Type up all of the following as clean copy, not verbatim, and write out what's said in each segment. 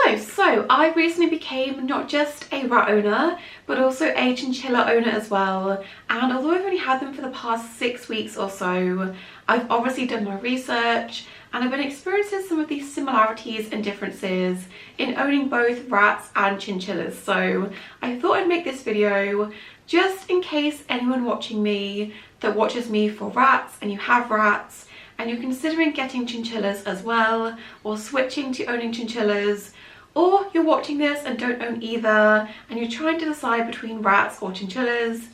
Hello, so I recently became not just a rat owner but also a chinchilla owner as well, and although I've only had them for the past 6 weeks or so, I've obviously done my research and I've been experiencing some of these similarities and differences in owning both rats and chinchillas. So I thought I'd make this video just in case anyone watching me that watches me for rats and you have rats and you're considering getting chinchillas as well, or switching to owning chinchillas, or you're watching this and don't own either and you're trying to decide between rats or chinchillas,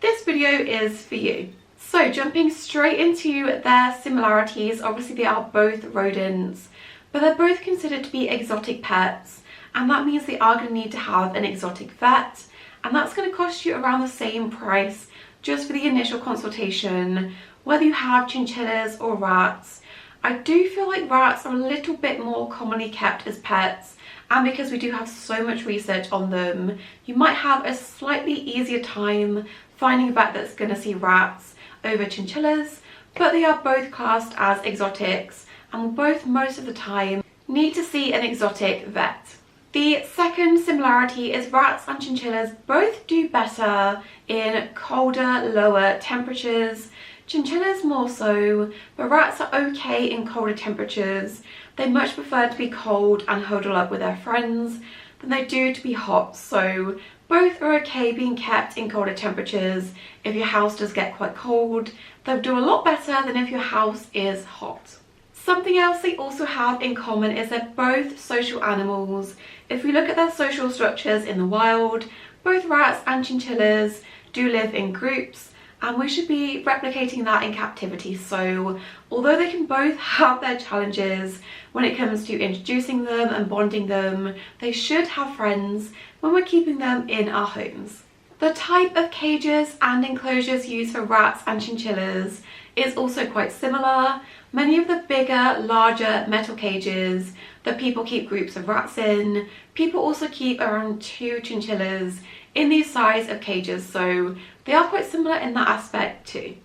this video is for you. So jumping straight into their similarities, obviously they are both rodents, but they're both considered to be exotic pets, and that means they are going to need to have an exotic vet, and that's going to cost you around the same price just for the initial consultation, whether you have chinchillas or rats. I do feel like rats are a little bit more commonly kept as pets, and because we do have so much research on them, you might have a slightly easier time finding a vet that's going to see rats over chinchillas, but they are both classed as exotics and will both most of the time need to see an exotic vet. The second similarity is rats and chinchillas both do better in colder, lower temperatures. Chinchillas more so, but rats are okay in colder temperatures. They much prefer to be cold and huddle up with their friends than they do to be hot, so both are okay being kept in colder temperatures. If your house does get quite cold, they'll do a lot better than if your house is hot. Something else they also have in common is they're both social animals. If we look at their social structures in the wild, both rats and chinchillas do live in groups, and we should be replicating that in captivity. So although they can both have their challenges when it comes to introducing them and bonding them, they should have friends when we're keeping them in our homes. The type of cages and enclosures used for rats and chinchillas is also quite similar. Many of the bigger, larger metal cages that people keep groups of rats in, people also keep around 2 chinchillas in these size of cages, so they are quite similar in that aspect too.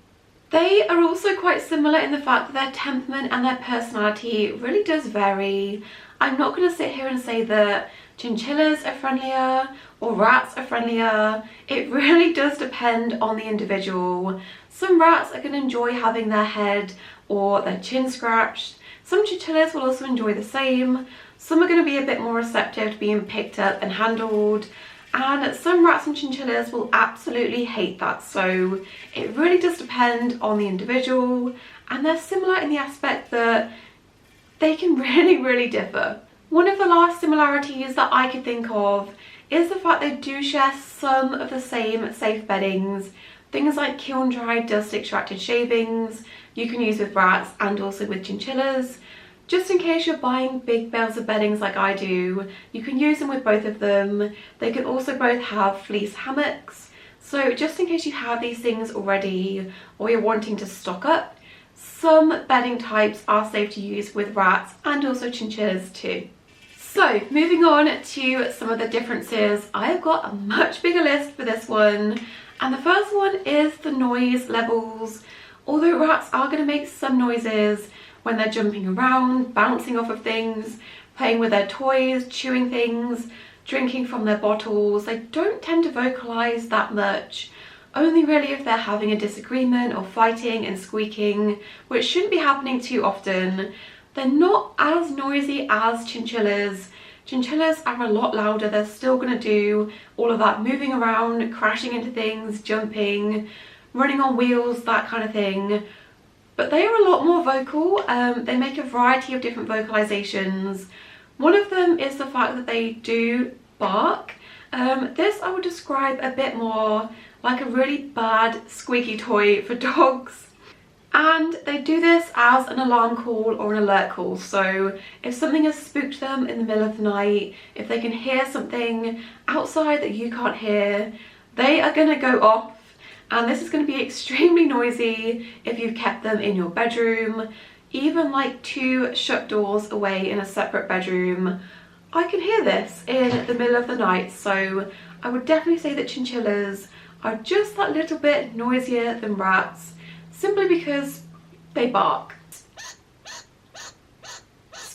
They are also quite similar in the fact that their temperament and their personality really does vary. I'm not going to sit here and say that chinchillas are friendlier or rats are friendlier. It really does depend on the individual. Some rats are going to enjoy having their head or their chin scratched. Some chinchillas will also enjoy the same. Some are going to be a bit more receptive to being picked up and handled, and some rats and chinchillas will absolutely hate that. So it really does depend on the individual, and they're similar in the aspect that they can really differ. One of the last similarities that I could think of is the fact they do share some of the same safe beddings. Things like kiln dried dust extracted shavings you can use with rats and also with chinchillas. Just in case you're buying big bales of beddings like I do, you can use them with both of them. They can also both have fleece hammocks. So just in case you have these things already or you're wanting to stock up, some bedding types are safe to use with rats and also chinchillas too. So moving on to some of the differences, I've got a much bigger list for this one. And the first one is the noise levels. Although rats are going to make some noises when they're jumping around, bouncing off of things, playing with their toys, chewing things, drinking from their bottles, they don't tend to vocalize that much. Only really if they're having a disagreement or fighting and squeaking, which shouldn't be happening too often. They're not as noisy as chinchillas. Chinchillas are a lot louder. They're still going to do all of that moving around, crashing into things, jumping, running on wheels, that kind of thing. But they are a lot more vocal. They make a variety of different vocalizations. One of them is the fact that they do bark. This I would describe a bit more like a really bad squeaky toy for dogs. And they do this as an alarm call or an alert call. So if something has spooked them in the middle of the night, if they can hear something outside that you can't hear, they are going to go off. And this is going to be extremely noisy if you've kept them in your bedroom, even like 2 shut doors away in a separate bedroom. I can hear this in the middle of the night, so I would definitely say that chinchillas are just that little bit noisier than rats, simply because they bark.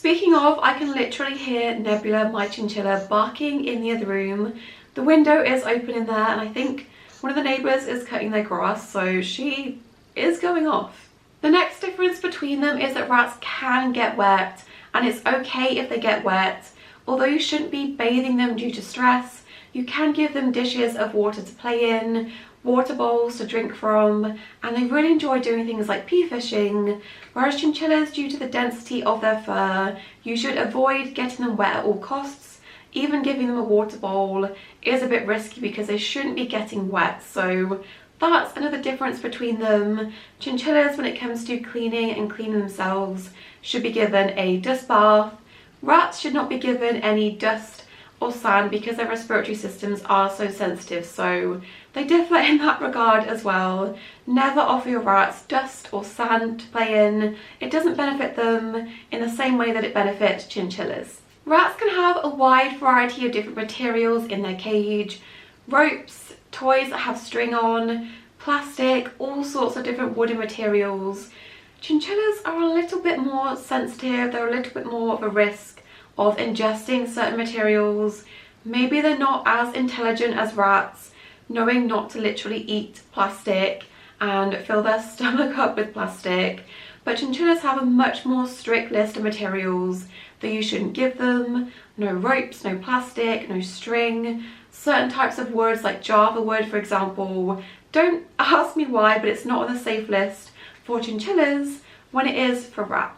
Speaking of, I can literally hear Nebula, my chinchilla, barking in the other room. The window is open in there, and I think one of the neighbours is cutting their grass, so she is going off. The next difference between them is that rats can get wet, and it's okay if they get wet. Although you shouldn't be bathing them due to stress, you can give them dishes of water to play in, water bowls to drink from, and they really enjoy doing things like pea fishing, whereas chinchillas, due to the density of their fur, you should avoid getting them wet at all costs. Even giving them a water bowl is a bit risky because they shouldn't be getting wet, so that's another difference between them. Chinchillas, when it comes to cleaning and cleaning themselves, should be given a dust bath. Rats should not be given any dust or sand because their respiratory systems are so sensitive, so they differ in that regard as well. Never offer your rats dust or sand to play in. It doesn't benefit them in the same way that it benefits chinchillas. Rats can have a wide variety of different materials in their cage. Ropes, toys that have string on, plastic, all sorts of different wooden materials. Chinchillas are a little bit more sensitive, they're a little bit more of a risk of ingesting certain materials. Maybe they're not as intelligent as rats, knowing not to literally eat plastic and fill their stomach up with plastic. But chinchillas have a much more strict list of materials that you shouldn't give them. No ropes, no plastic, no string. Certain types of woods like Java wood, for example. Don't ask me why, but it's not on the safe list for chinchillas when it is for rats.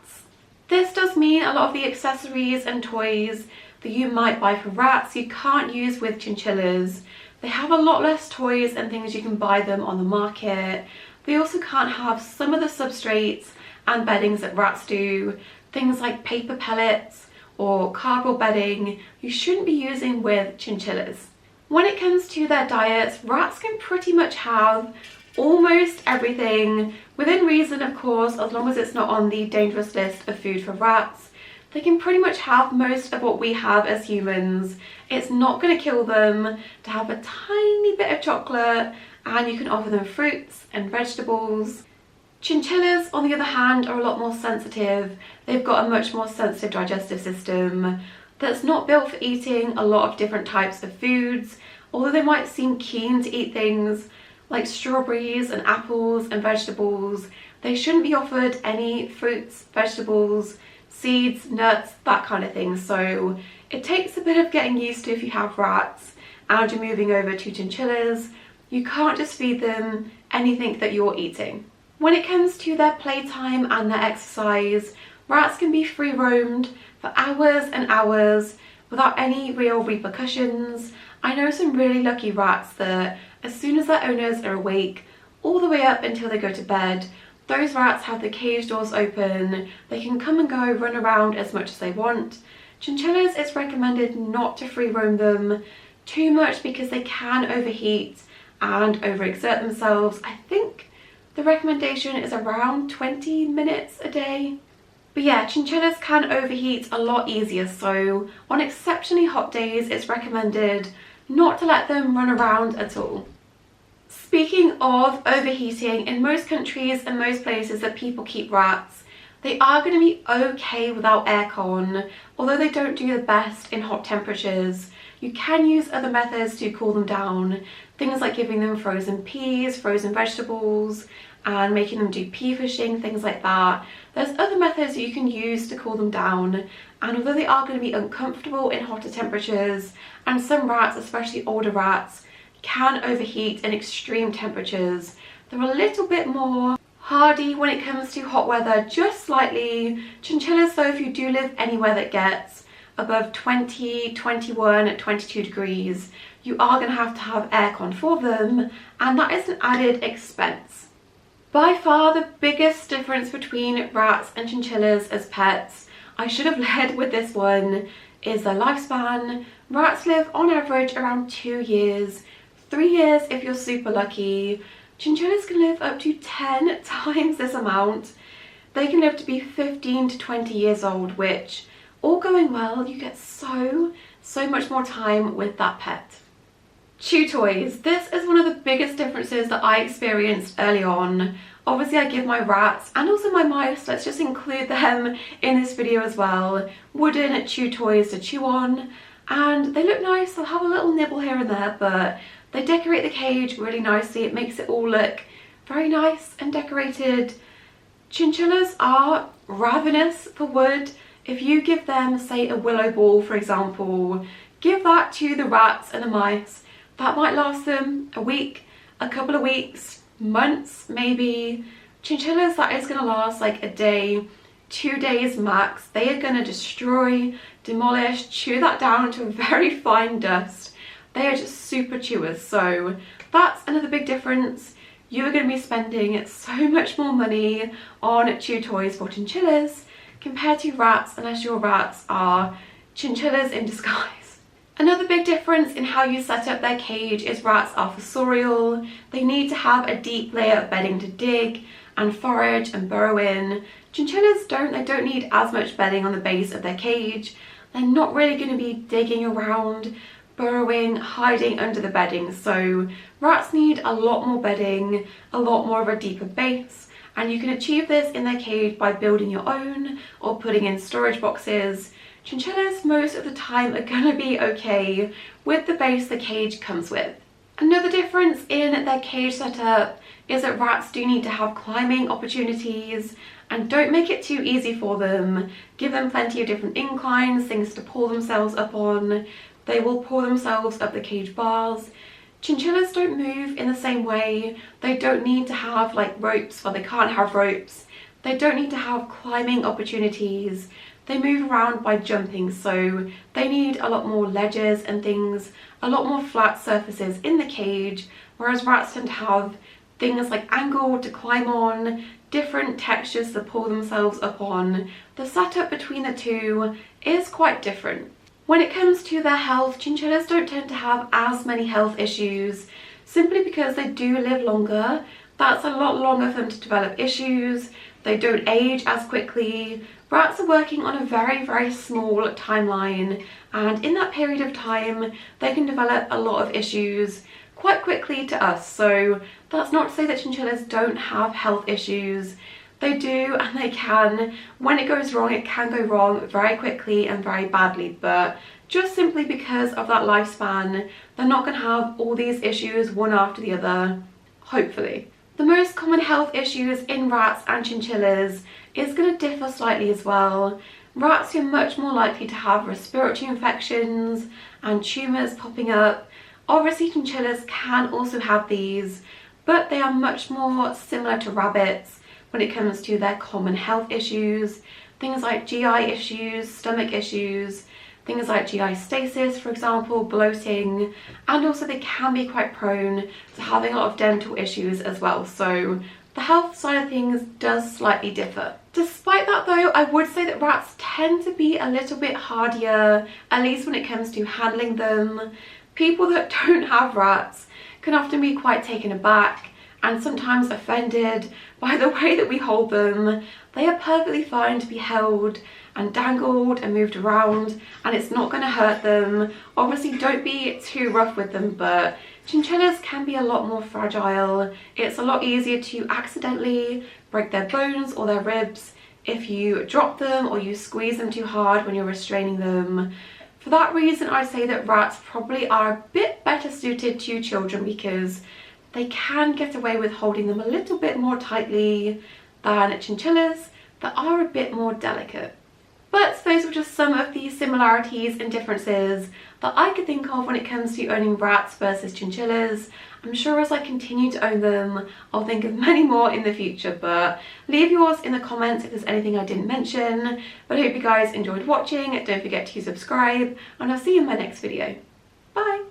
This does mean a lot of the accessories and toys that you might buy for rats you can't use with chinchillas. They have a lot less toys and things you can buy them on the market. They also can't have some of the substrates and beddings that rats do. Things like paper pellets or cardboard bedding you shouldn't be using with chinchillas. When it comes to their diets, rats can pretty much have almost everything, within reason of course, as long as it's not on the dangerous list of food for rats. They can pretty much have most of what we have as humans. It's not going to kill them to have a tiny bit of chocolate, and you can offer them fruits and vegetables. Chinchillas, on the other hand, are a lot more sensitive. They've got a much more sensitive digestive system that's not built for eating a lot of different types of foods. Although they might seem keen to eat things like strawberries and apples and vegetables, they shouldn't be offered any fruits, vegetables, seeds, nuts, that kind of thing. So it takes a bit of getting used to if you have rats and you're moving over to chinchillas. You can't just feed them anything that you're eating. When it comes to their playtime and their exercise, rats can be free roamed for hours and hours without any real repercussions. I know some really lucky rats that as soon as their owners are awake, all the way up until they go to bed, those rats have the cage doors open. They can come and go, run around as much as they want. Chinchillas, it's recommended not to free roam them too much because they can overheat and overexert themselves. I think the recommendation is around 20 minutes a day. But yeah, chinchillas can overheat a lot easier, so on exceptionally hot days it's recommended not to let them run around at all. Speaking of overheating, in most countries and most places that people keep rats, they are going to be okay without aircon, although they don't do the best in hot temperatures. You can use other methods to cool them down, things like giving them frozen peas, frozen vegetables, and making them do pea fishing, things like that. There's other methods that you can use to cool them down, and although they are going to be uncomfortable in hotter temperatures, and some rats, especially older rats, can overheat in extreme temperatures, they're a little bit more hardy when it comes to hot weather, just slightly. Chinchillas though, if you do live anywhere that gets above 20, 21, 22 degrees, you are going to have aircon for them, and that is an added expense. By far the biggest difference between rats and chinchillas as pets, I should have led with this one, is their lifespan. Rats live on average around 2 years, 3 years if you're super lucky. Chinchillas can live up to 10 times this amount. They can live to be 15 to 20 years old, which, all going well, you get so much more time with that pet. Chew toys. This is one of the biggest differences that I experienced early on. Obviously I give my rats and also my mice, let's just include them in this video as well, wooden chew toys to chew on, and they look nice. They'll have a little nibble here and there, but they decorate the cage really nicely. It makes it all look very nice and decorated. Chinchillas are ravenous for wood. If you give them, say, a willow ball, for example, give that to the rats and the mice, that might last them a week, a couple of weeks, months maybe. Chinchillas, that is going to last like a day, 2 days max. They are going to destroy, demolish, chew that down to a very fine dust. They are just super chewers, so that's another big difference. You are going to be spending so much more money on chew toys for chinchillas compared to rats, unless your rats are chinchillas in disguise. Another big difference in how you set up their cage is rats are fossorial. They need to have a deep layer of bedding to dig and forage and burrow in. Chinchillas don't. They don't need as much bedding on the base of their cage. They're not really going to be digging around, burrowing, hiding under the bedding. So rats need a lot more bedding, a lot more of a deeper base, and you can achieve this in their cage by building your own or putting in storage boxes. Chinchillas most of the time are going to be okay with the base the cage comes with. Another difference in their cage setup is that rats do need to have climbing opportunities, and don't make it too easy for them. Give them plenty of different inclines, things to pull themselves up on. They will pull themselves up the cage bars. Chinchillas don't move in the same way. They don't need to have like ropes, or they can't have ropes. They don't need to have climbing opportunities. They move around by jumping, so they need a lot more ledges and things, a lot more flat surfaces in the cage, whereas rats tend to have things like angle to climb on, different textures to pull themselves up on. The setup between the two is quite different. When it comes to their health, chinchillas don't tend to have as many health issues, simply because they do live longer. That's a lot longer for them to develop issues. They don't age as quickly. Rats are working on a very, very small timeline, and in that period of time, they can develop a lot of issues quite quickly to us. So that's not to say that chinchillas don't have health issues. They do, and they can. When it goes wrong, it can go wrong very quickly and very badly, but just simply because of that lifespan, they're not going to have all these issues one after the other, hopefully. The most common health issues in rats and chinchillas is going to differ slightly as well. Rats are much more likely to have respiratory infections and tumours popping up. Obviously chinchillas can also have these, but they are much more similar to rabbits when it comes to their common health issues. Things like GI issues, stomach issues, things like GI stasis, for example, bloating, and also they can be quite prone to having a lot of dental issues as well. So the health side of things does slightly differ. Despite that though, I would say that rats tend to be a little bit hardier, at least when it comes to handling them. People that don't have rats can often be quite taken aback and sometimes offended by the way that we hold them. They are perfectly fine to be held and dangled and moved around, and it's not going to hurt them. Obviously don't be too rough with them, but chinchillas can be a lot more fragile. It's a lot easier to accidentally break their bones or their ribs if you drop them or you squeeze them too hard when you're restraining them. For that reason, I'd say that rats probably are a bit better suited to children, because they can get away with holding them a little bit more tightly than chinchillas that are a bit more delicate. But those were just some of the similarities and differences that I could think of when it comes to owning rats versus chinchillas. I'm sure as I continue to own them, I'll think of many more in the future, but leave yours in the comments if there's anything I didn't mention. But I hope you guys enjoyed watching. Don't forget to subscribe, and I'll see you in my next video. Bye!